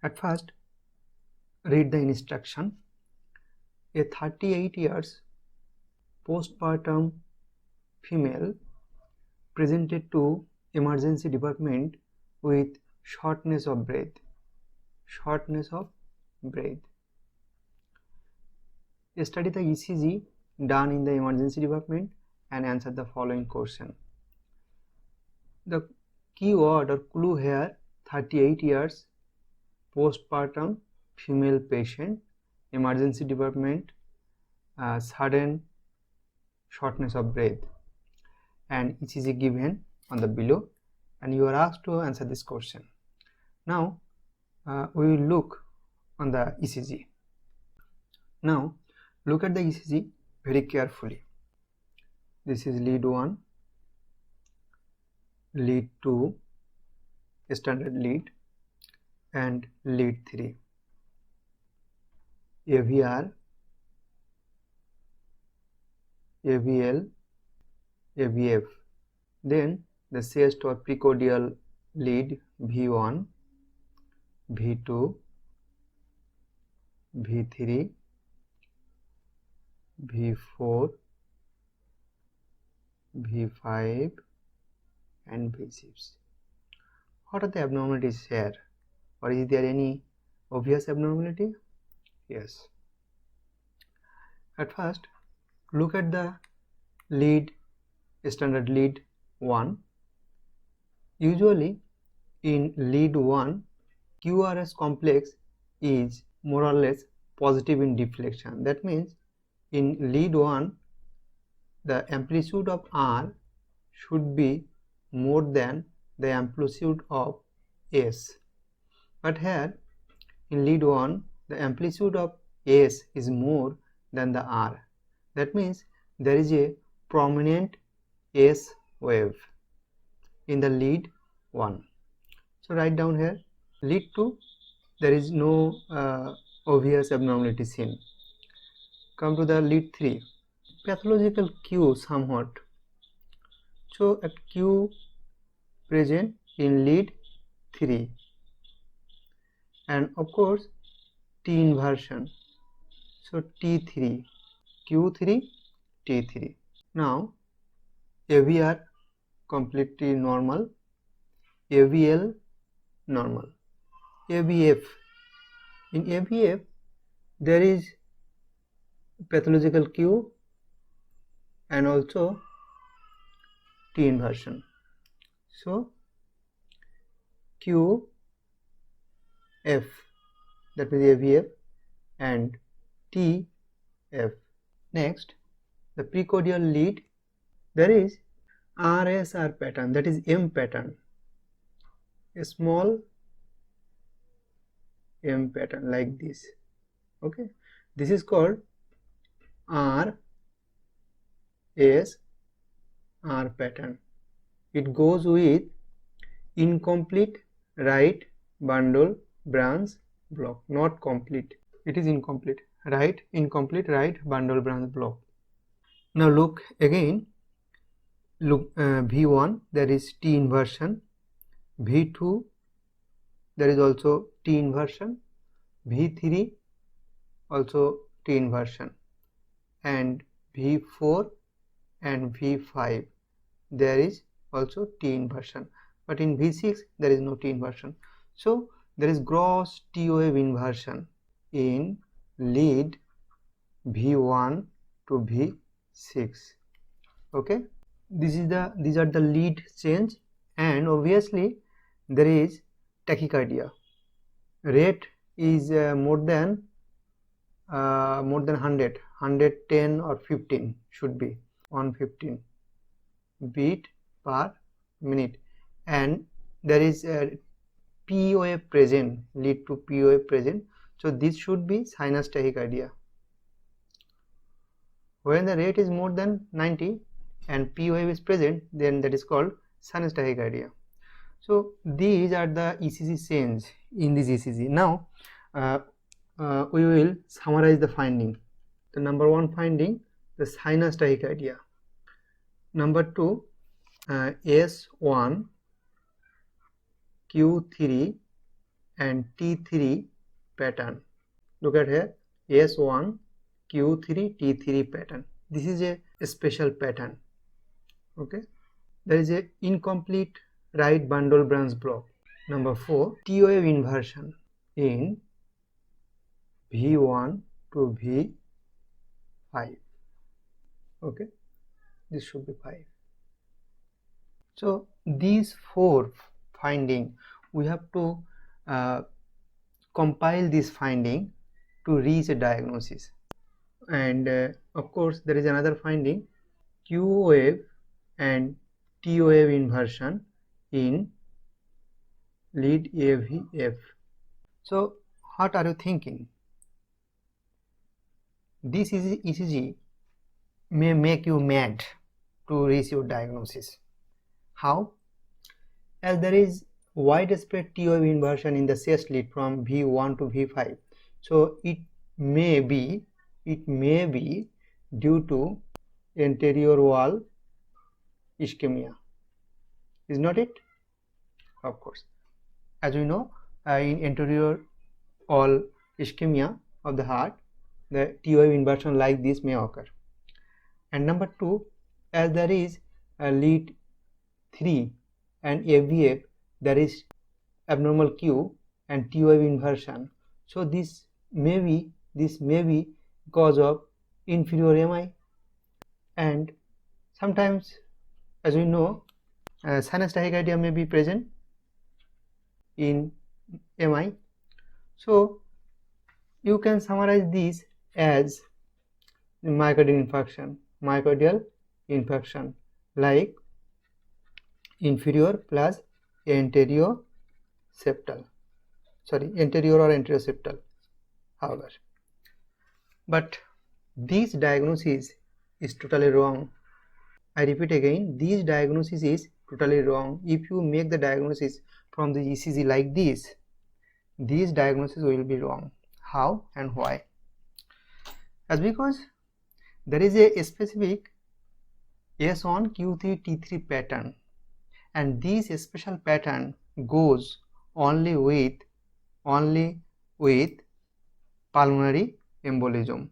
At first, read the instruction. A 38 years postpartum female presented to emergency department with shortness of breath. Shortness of breath. Study the ECG done in the emergency department and answer the following question. The keyword or clue here: 38 years postpartum female patient, emergency department, sudden shortness of breath, and ECG given on the below, and you are asked to answer this question. Now we will look on the ECG. Now look at the ECG very carefully. This is lead 1, lead 2, standard lead, and lead 3. AVR, AVL, AVF. Then the chest or precordial lead V1, V2, V3, V4, V5 and V6. What are the abnormalities here? Or is there any obvious abnormality? Yes. At first, look at the lead, standard lead 1. Usually in lead 1, QRS complex is more or less positive in deflection. That means in lead 1, the amplitude of R should be more than the amplitude of S. But here in lead 1, the amplitude of S is more than the R. That means there is a prominent S wave in the lead 1. So write down here. Lead 2, there is no obvious abnormality seen. Come to the lead 3. Pathological Q somewhat. So at Q present in lead 3, and of course T inversion. So T3, Q3, T3. Now AVR completely normal, AVL normal, AVF. In AVF there is pathological Q and also T inversion. So QF, that is AVF, and TF. Next, the precordial lead, there is RSR pattern, that is M pattern, a small M pattern like this. Okay, this is called RSR pattern. It goes with incomplete right bundle branch block, not complete. It is incomplete, right? Incomplete right bundle branch block. Now look again. Look, V1, there is T inversion. V2, there is also T inversion. V3, also T inversion. And V4 and V5, there is also T inversion. But in V6, there is no T inversion. So there is gross T wave inversion in lead V1 to V6. Okay, these are the lead change, and obviously there is tachycardia. Rate is more than 100, 110 or 15 should be 115 beat per minute, and there is a P wave present, lead to P wave present. So this should be sinus tachycardia. When the rate is more than 90 and P wave is present, then that is called sinus tachycardia. So these are the ECG change in this ECG. Now we will summarize the finding. The number 1 finding, the sinus tachycardia. Number 2, S1, Q3 and T3 pattern. Look at here, S1 Q3 T3 pattern. This is a special pattern. Okay, there is a incomplete right bundle branch block. Number 4, T wave inversion in V1 to V5. Okay, this should be 5. So these 4 finding, we have to compile this finding to reach a diagnosis. And of course there is another finding, Q wave and T wave inversion in lead AVF. So what are you thinking? This ECG may make you mad to reach your diagnosis. How? As there is widespread T wave inversion in the chest lead from V1 to V5, so it may be due to anterior wall ischemia. Is not it? Of course. As we know, in anterior wall ischemia of the heart, the T wave inversion like this may occur. And number 2, as there is a lead 3 and AVF, there is abnormal Q and T wave inversion. So this may be cause of inferior MI, and sometimes, as we know, sinus tachycardia may be present in MI. So you can summarize this as myocardial infarction like inferior plus anterior or anteroseptal, however. But this diagnosis is totally wrong. I repeat again, this diagnosis is totally wrong. If you make the diagnosis from the ECG like this diagnosis will be wrong. How and why? As because there is a specific S1 Q3 T3 pattern, and this special pattern goes only with pulmonary embolism.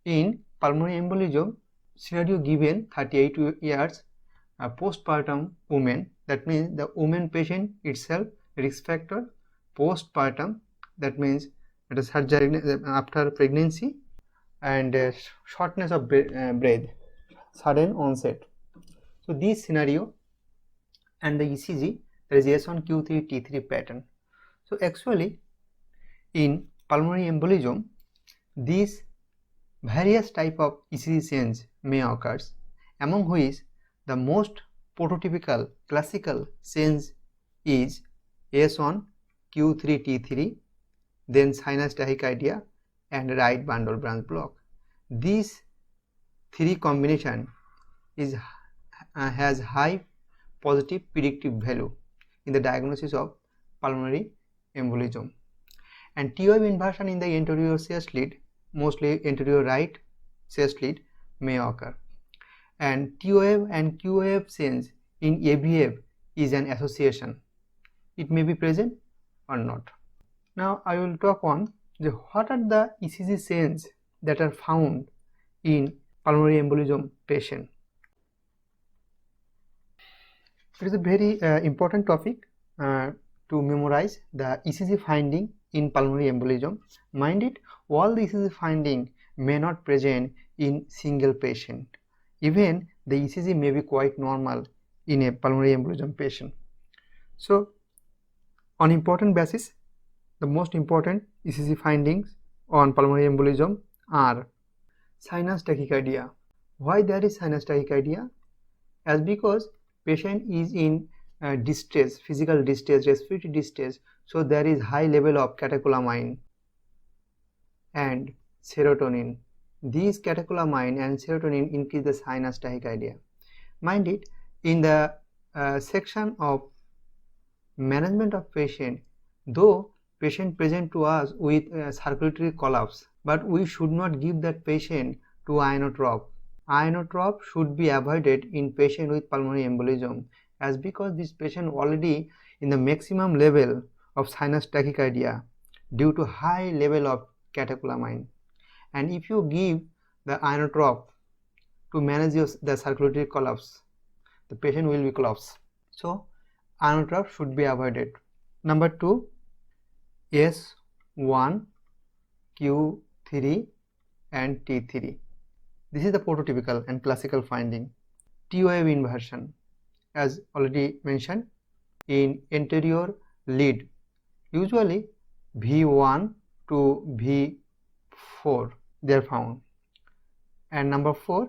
In pulmonary embolism scenario given 38 years postpartum woman, that means the woman patient itself risk factor, postpartum, that means it is surgery after pregnancy, and shortness of breath, sudden onset. So this scenario and the ECG, there is S1 Q3 T3 pattern. So actually in pulmonary embolism these various type of ECG change may occur, among which the most prototypical classical change is S1 Q3 T3, then sinus tachycardia and right bundle branch block. These 3 combination has high positive predictive value in the diagnosis of pulmonary embolism. And T wave inversion in the anterior chest lead, mostly anterior right chest lead, may occur. And T wave and Q wave change in AVF is an association. It may be present or not. Now I will talk on what are the ECG changes that are found in pulmonary embolism patient. It is a very important topic to memorize the ECG finding in pulmonary embolism. Mind it, all the ECG finding may not present in single patient. Even the ECG may be quite normal in a pulmonary embolism patient. So on important basis, the most important ECG findings on pulmonary embolism are sinus tachycardia. Why there is sinus tachycardia? As because patient is in distress, physical distress, respiratory distress, so there is high level of catecholamine and serotonin. These catecholamine and serotonin increase the sinus tachycardia. Mind it, in the section of management of patient, though patient present to us with circulatory collapse, but we should not give that patient to inotrope. Inotrope should be avoided in patient with pulmonary embolism, as because this patient already in the maximum level of sinus tachycardia due to high level of catecholamine. And if you give the inotrope to manage the circulatory collapse, the patient will be collapsed. So inotrope should be avoided. Number 2, S1, Q3 and T3. This is the prototypical and classical finding. T-wave inversion, as already mentioned, in anterior lead, usually V1 to V4 they are found. And number 4,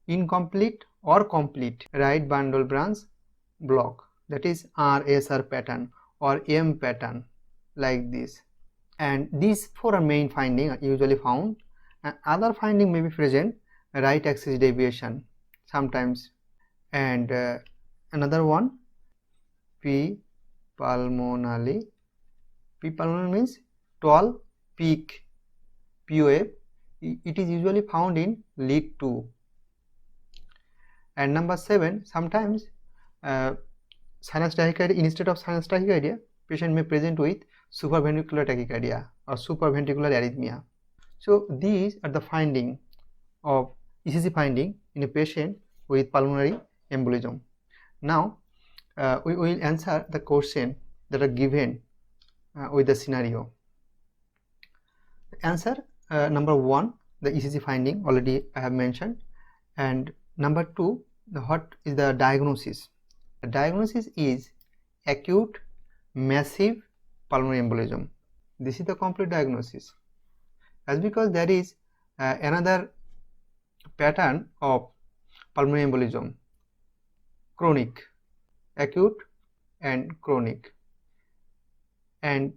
incomplete or complete right bundle branch block, that is RSR pattern or M pattern, like this. And these 4 are main findings are usually found, and other finding may be present, right axis deviation sometimes, and another one, P pulmonale. P pulmonale means tall peak P wave. It is usually found in lead 2. And number 7, sometimes sinus tachycardia, instead of sinus tachycardia, patient may present with supraventricular tachycardia or supraventricular arrhythmia. So these are the finding of ECG finding in a patient with pulmonary embolism. Now we will answer the question that are given with the scenario. Answer number 1, the ECG finding already I have mentioned, and number 2, what is the diagnosis? The diagnosis is acute massive pulmonary embolism. This is the complete diagnosis, as because there is another pattern of pulmonary embolism, chronic, acute and chronic, and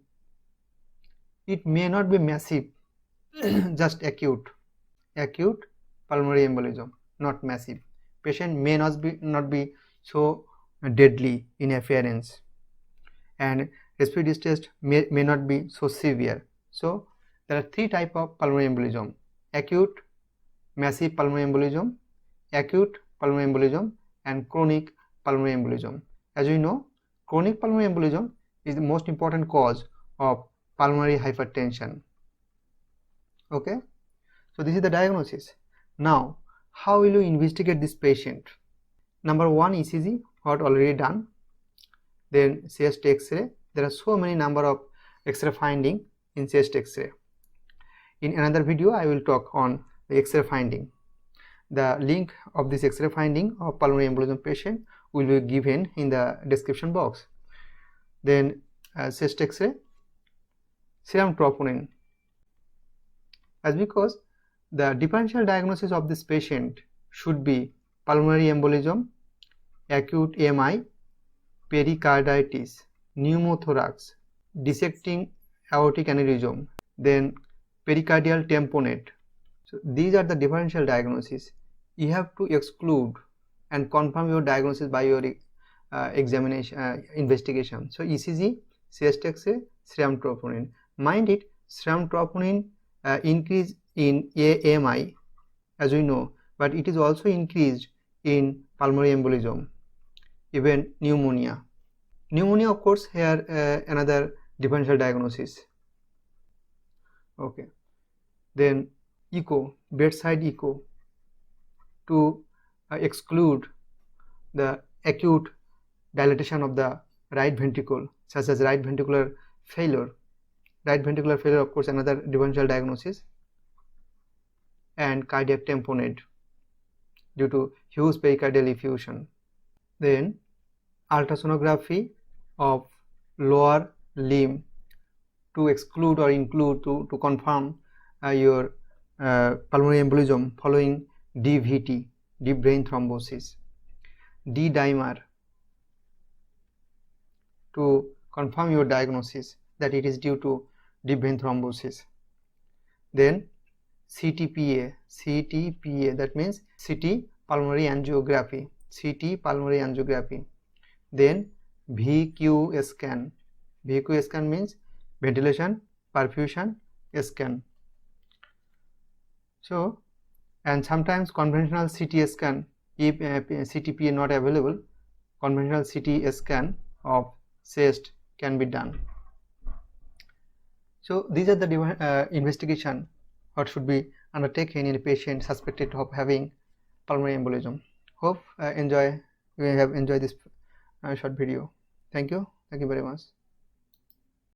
it may not be massive, just acute pulmonary embolism, not massive. Patient may not be so deadly in appearance, and respiratory distress may not be so severe. So there are 3 types of pulmonary embolism: acute massive pulmonary embolism, acute pulmonary embolism, and chronic pulmonary embolism. As we know, chronic pulmonary embolism is the most important cause of pulmonary hypertension. Okay, so this is the diagnosis. Now how will you investigate this patient? Number 1, ECG, what already done. Then chest X-ray. There are so many number of X-ray finding in chest X-ray. In another video I will talk on the X-ray finding. The link of this X-ray finding of pulmonary embolism patient will be given in the description box. Then chest X-ray, serum troponin, as because the differential diagnosis of this patient should be pulmonary embolism, acute AMI, pericarditis, pneumothorax, dissecting aortic aneurysm, then pericardial tamponade. So these are the differential diagnosis. You have to exclude and confirm your diagnosis by your examination investigation. So ECG, chest X-ray, serum troponin. Mind it, serum troponin increase in AMI, as we know, but it is also increased in pulmonary embolism, even pneumonia. Pneumonia, of course, here another differential diagnosis. Okay, then echo, bedside echo, to exclude the acute dilatation of the right ventricle, such as right ventricular failure. Right ventricular failure, of course, another differential diagnosis, and cardiac tamponade due to huge pericardial effusion. Then ultrasonography of lower limb to exclude or include to confirm your pulmonary embolism following DVT, deep vein thrombosis. D-dimer to confirm your diagnosis that it is due to deep vein thrombosis. Then CTPA, that means CT pulmonary angiography, Then VQ scan. VQ scan means ventilation perfusion scan. So, and sometimes conventional CT scan, if CTPA not available, conventional CT scan of chest can be done. So these are the investigation what should be undertaken in a patient suspected of having pulmonary embolism. Hope you have enjoyed this short video. Thank you very much.